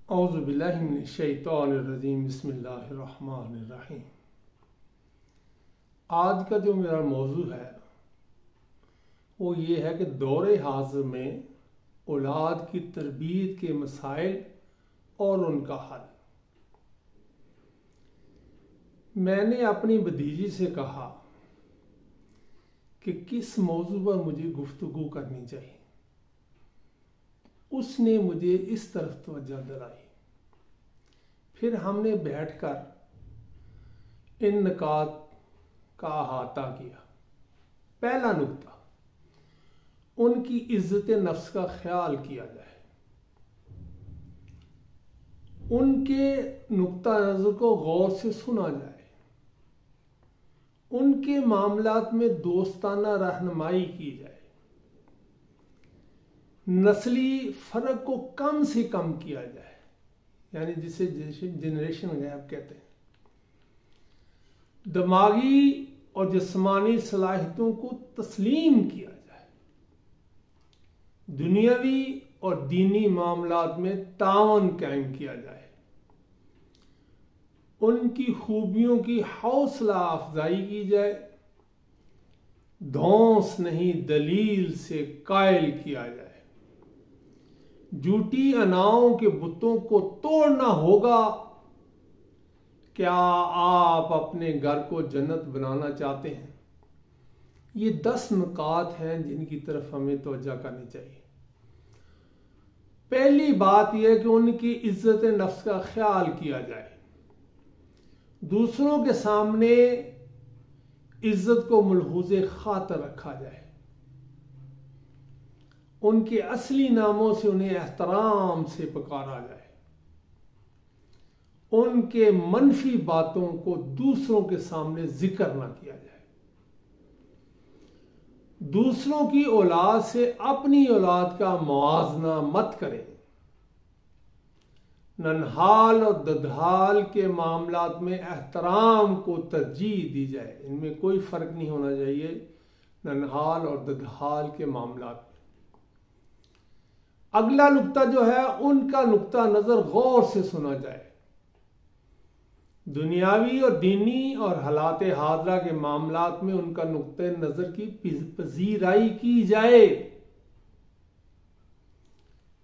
औज़ु बिल्लाहि मिनश्शैतानिर्रजीम बिस्मिल्लाहिर्रहमानिर्रहीम। आज का जो मेरा मौजू है वो ये है कि दौरे हाज़िर में औलाद की तरबियत के मसाइल और उनका हल। मैंने अपनी भतीजी से कहा कि किस मौजू पर मुझे गुफ्तगू करनी चाहिए। उसने मुझे इस तरफ तवज्जो दिलाई। फिर हमने बैठकर इन निकात का अहाता किया। पहला नुक्ता, उनकी इज्जत नफ्स का ख्याल किया जाए। उनके नुक्ता नजर को गौर से सुना जाए। उनके मामलात में दोस्ताना रहनुमाई की जाए। नस्ली फर्क को कम से कम किया जाए, यानी जिसे जनरेशन गैप कहते हैं। दिमागी और जिस्मानी सलाहियतों को तस्लीम किया जाए। दुनियावी और दीनी मामलात में तावन कायम किया जाए। उनकी खूबियों की हौसला अफजाई की जाए। धौंस नहीं दलील से कायल किया जाए। झूठी अनाओं के बुतों को तोड़ना होगा। क्या आप अपने घर को जन्नत बनाना चाहते हैं? ये 10 नुकात हैं जिनकी तरफ हमें तवज्जो करनी चाहिए। पहली बात यह कि उनकी इज्जत नफ्स का ख्याल किया जाए। दूसरों के सामने इज्जत को मलहूज़े खातर रखा जाए। उनके असली नामों से उन्हें एहतराम से पुकारा जाए। उनके मनफी बातों को दूसरों के सामने जिक्र ना किया जाए। दूसरों की औलाद से अपनी औलाद का मुआवजा मत करें। ननहाल और ददहाल के मामलात में एहतराम को तरजीह दी जाए। इनमें कोई फर्क नहीं होना चाहिए ननहाल और ददहाल के मामलात में। अगला नुक्ता जो है, उनका नुक्ता नजर गौर से सुना जाए। दुनियावी और दीनी और हालात हाजरा के मामलात में उनका नुक्ते नजर की पजीराई की जाए।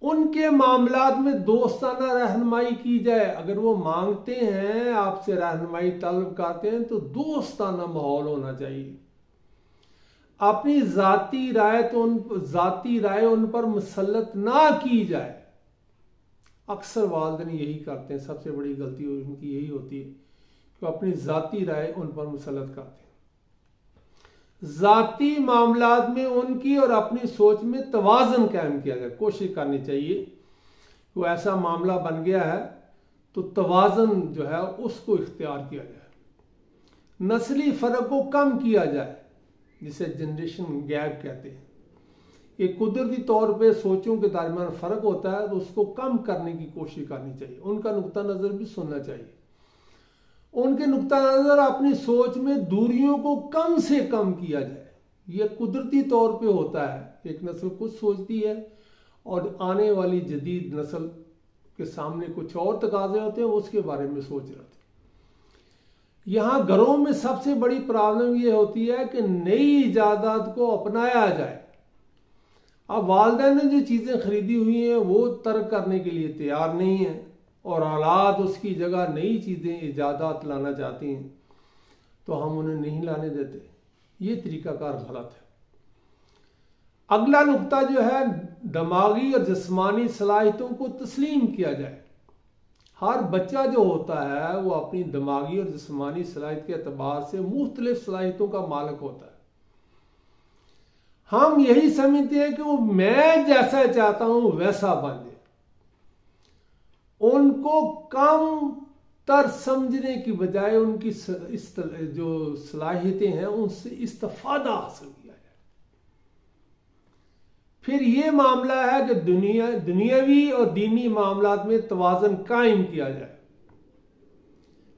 उनके मामलात में दोस्ताना रहनुमाई की जाए। अगर वो मांगते हैं, आपसे रहनुमाई तलब करते हैं, तो दोस्ताना माहौल होना चाहिए। अपनी जाती राय उन पर मुसल्लत ना की जाए। अक्सर वालिदैन यही करते हैं। सबसे बड़ी गलती उनकी यही होती है कि अपनी जाती राय उन पर मुसल्लत करते हैं। जाती मामलात में उनकी और अपनी सोच में तवाज़ुन कायम किया जाए। कोशिश करनी चाहिए कि वो ऐसा मामला बन गया है तो तवाज़ुन जो है उसको इख्तियार किया जाए। नस्ली फर्क को कम किया जाए, जिसे जनरेशन गैप कहते हैं। ये कुदरती तौर पे सोचों के दरमियान फर्क होता है, तो उसको कम करने की कोशिश करनी चाहिए। उनका नुक्ता नजर भी सुनना चाहिए। उनके नुक्ता नजर अपनी सोच में दूरियों को कम से कम किया जाए। ये कुदरती तौर पे होता है। एक नस्ल कुछ सोचती है और आने वाली जदीद नस्ल के सामने कुछ और तकाजे होते हैं, उसके बारे में सोच रहे थे। यहां घरों में सबसे बड़ी प्रॉब्लम यह होती है कि नई इजादात को अपनाया जाए। अब वालिदैन ने जो चीजें खरीदी हुई हैं वो तर्क करने के लिए तैयार नहीं है और औलाद उसकी जगह नई चीजें इजादात लाना चाहती हैं, तो हम उन्हें नहीं लाने देते। ये तरीकाकार गलत है। अगला नुक्ता जो है, दिमागी और जिस्मानी सलाहियतों को तस्लीम किया जाए। हर बच्चा जो होता है वो अपनी दिमागी और जिस्मानी सलाहियत के एतबार से मुख्तलिफ सलाहियतों का मालिक होता है। हम यही समझते हैं कि वो मैं जैसा चाहता हूं वैसा बन जाए। उनको कम तर समझने की बजाय उनकी जो सलाहियतें हैं उनसे इस्तिफादा हासिल किया जाए। फिर ये मामला है कि दुनियावी और दीनी मामलात में तवाज़ुन कायम किया जाए।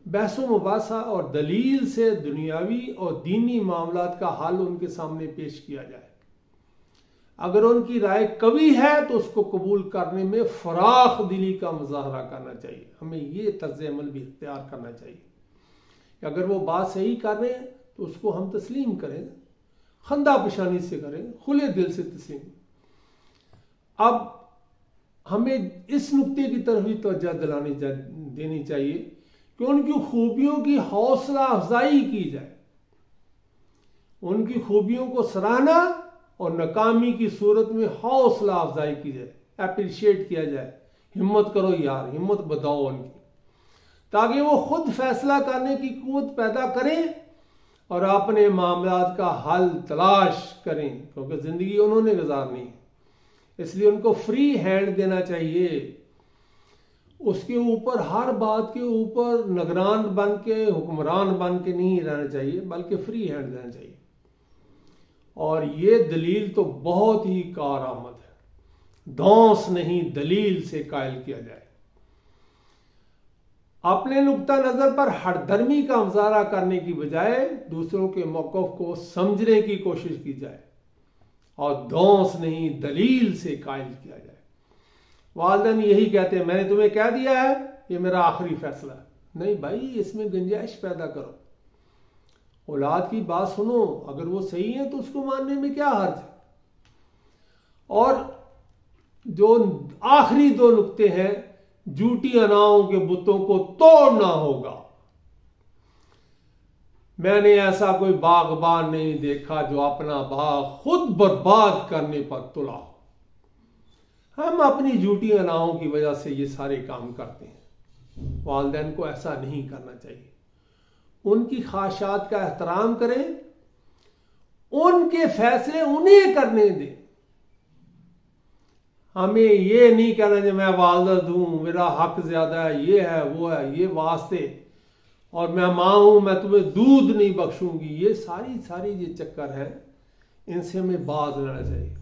बहसो मुबासा और दलील से दुनियावी और दीनी मामलात का हल उनके सामने पेश किया जाए। अगर उनकी राय कवी है तो उसको कबूल करने में फराख दिली का मुजाहरा करना चाहिए। हमें ये तर्ज अमल भी इख्तियार करना चाहिए कि अगर वो बात सही कर रहे हैं तो उसको हम तस्लीम करें, खंदा पेशानी से करें, खुले दिल से तस्लीम। अब हमें इस नुक्ते की तरफ भी तवज्जो देनी चाहिए कि उनकी खूबियों की हौसला अफजाई की जाए, उनकी खूबियों को सराहना और नाकामी की सूरत में हौसला अफजाई की जाए, अप्रिशिएट किया जाए। हिम्मत करो यार, हिम्मत बताओ उनकी, ताकि वो खुद फैसला करने की कुव्वत पैदा करें और अपने मामलात का हल तलाश करें, क्योंकि जिंदगी उन्होंने गुजारनी है। इसलिए उनको फ्री हैंड देना चाहिए। उसके ऊपर हर बात के ऊपर निगरान बन के, हुक्मरान बन के नहीं रहना चाहिए, बल्कि फ्री हैंड देना चाहिए। और ये दलील तो बहुत ही कारआमद है, धौंस नहीं दलील से कायल किया जाए। अपने नुक्ता नजर पर हरदर्मी का मुजाहरा करने की बजाय दूसरों के मौक़िफ़ को समझने की कोशिश की जाए और धौंस नहीं दलील से कायल किया जाए। वालिदैन यही कहते हैं, मैंने तुम्हें कह दिया है ये मेरा आखिरी फैसला है। नहीं भाई, इसमें गुंजाइश पैदा करो, औलाद की बात सुनो, अगर वो सही है तो उसको मानने में क्या हर्ज है। और जो आखिरी दो नुक्ते हैं, झूठी अनाओं के बुतों को तोड़ना होगा। मैंने ऐसा कोई बागबान नहीं देखा जो अपना बाग खुद बर्बाद करने पर तुला हो। हम अपनी झूठी अनाओं की वजह से ये सारे काम करते हैं। वालिदैन को ऐसा नहीं करना चाहिए। उनकी ख्वाहिशात का एहतराम करें, उनके फैसले उन्हें करने दें। हमें ये नहीं कहना कि मैं वालिद हूं, मेरा हक ज्यादा है, ये है वो है, ये वास्ते, और मैं मां हूं, मैं तुम्हें दूध नहीं बख्शूंगी। ये सारी ये चक्कर है, इनसे हमें बाज लेना चाहिए।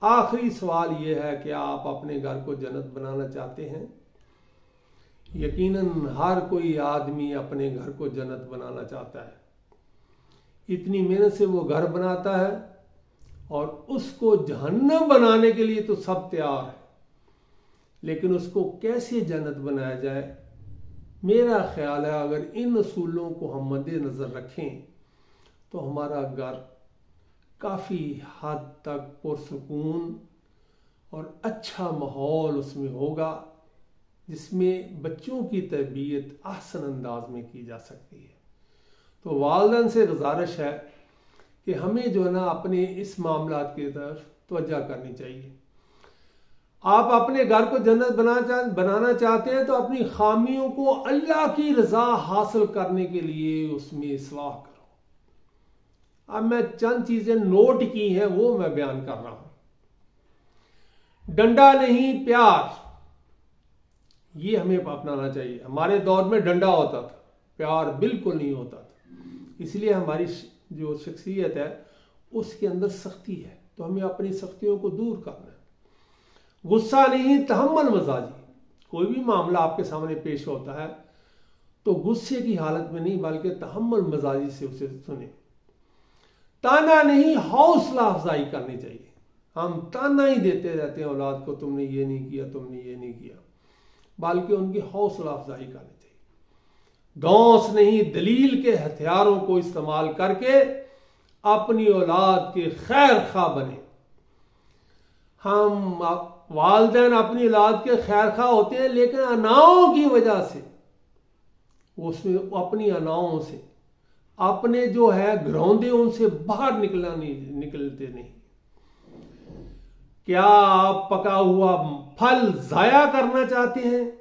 आखिरी सवाल यह है कि आप अपने घर को जन्नत बनाना चाहते हैं? यकीनन हर कोई आदमी अपने घर को जन्नत बनाना चाहता है। इतनी मेहनत से वो घर बनाता है और उसको जहन्नम बनाने के लिए तो सब तैयार है, लेकिन उसको कैसे जन्नत बनाया जाए? मेरा ख्याल है अगर इन असूलों को हम मद्देनजर रखें तो हमारा घर काफी हद तक पुरसुकून और अच्छा माहौल उसमें होगा, जिसमें बच्चों की तरबियत आसान अंदाज में की जा सकती है। तो वालिदैन से गुजारिश है कि हमें जो है ना अपने इस मामलात की तरफ तवज्जो करनी चाहिए। आप अपने घर को जन्नत बनाना चाहते हैं तो अपनी खामियों को अल्लाह की रजा हासिल करने के लिए उसमें इस्लाह करो। अब मैं चंद चीजें नोट की हैं वो मैं बयान कर रहा हूं। डंडा नहीं प्यार, ये हमें अपनाना चाहिए। हमारे दौर में डंडा होता था, प्यार बिल्कुल नहीं होता था। इसलिए हमारी जो शख्सियत है उसके अंदर सख्ती है, तो हमें अपनी सख्तियों को दूर करना है। गुस्सा नहीं तहम्मुल मजाजी, कोई भी मामला आपके सामने पेश होता है तो गुस्से की हालत में नहीं बल्कि तहम्मुल मजाजी से उसे सुने। ताना नहीं हौसला अफजाई करनी चाहिए। हम ताना ही देते रहते हैं औलाद को, तुमने ये नहीं किया, तुमने ये नहीं किया, बल्कि उनकी हौसला अफजाई करनी चाहिए। धौंस नहीं दलील के हथियारों को इस्तेमाल करके अपनी औलाद के खैर खा बने। हम वालिदैन अपनी औलाद के खैर खा होते हैं, लेकिन अनाओं की वजह से, उसमें अपनी अनाओं से अपने जो है घरौंदे उनसे बाहर निकलते नहीं। क्या आप पका हुआ फल जाया करना चाहते हैं?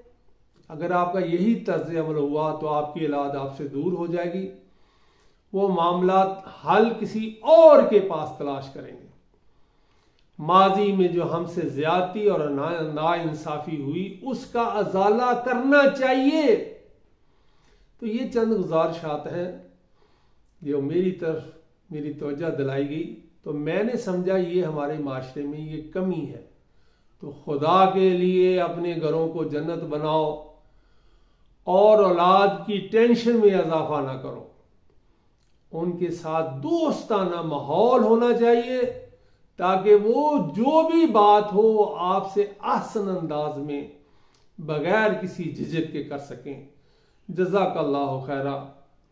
अगर आपका यही तर्ज अमल हुआ तो आपकी औलाद आपसे दूर हो जाएगी। वो मामला हल किसी और के पास तलाश करेंगे। माजी में जो हमसे ज्यादती और नाइंसाफी हुई उसका अजाला करना चाहिए। तो ये चंद गुजारिशात हैं जो मेरी तवज्जो दिलाई गई, तो मैंने समझा ये हमारे माशरे में ये कमी है। तो खुदा के लिए अपने घरों को जन्नत बनाओ और औलाद की टेंशन में इजाफा ना करो। उनके साथ दोस्ताना माहौल होना चाहिए ताकि वो जो भी बात हो आपसे आसान अंदाज में बगैर किसी झिझक के कर सकें। जज़ाकल्लाहु खैरा।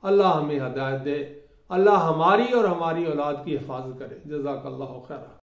अल्लाह हमें हदायत दे, अल्लाह हमारी और हमारी औलाद की हिफाजत करे। जज़ाकल्लाहु खैरा।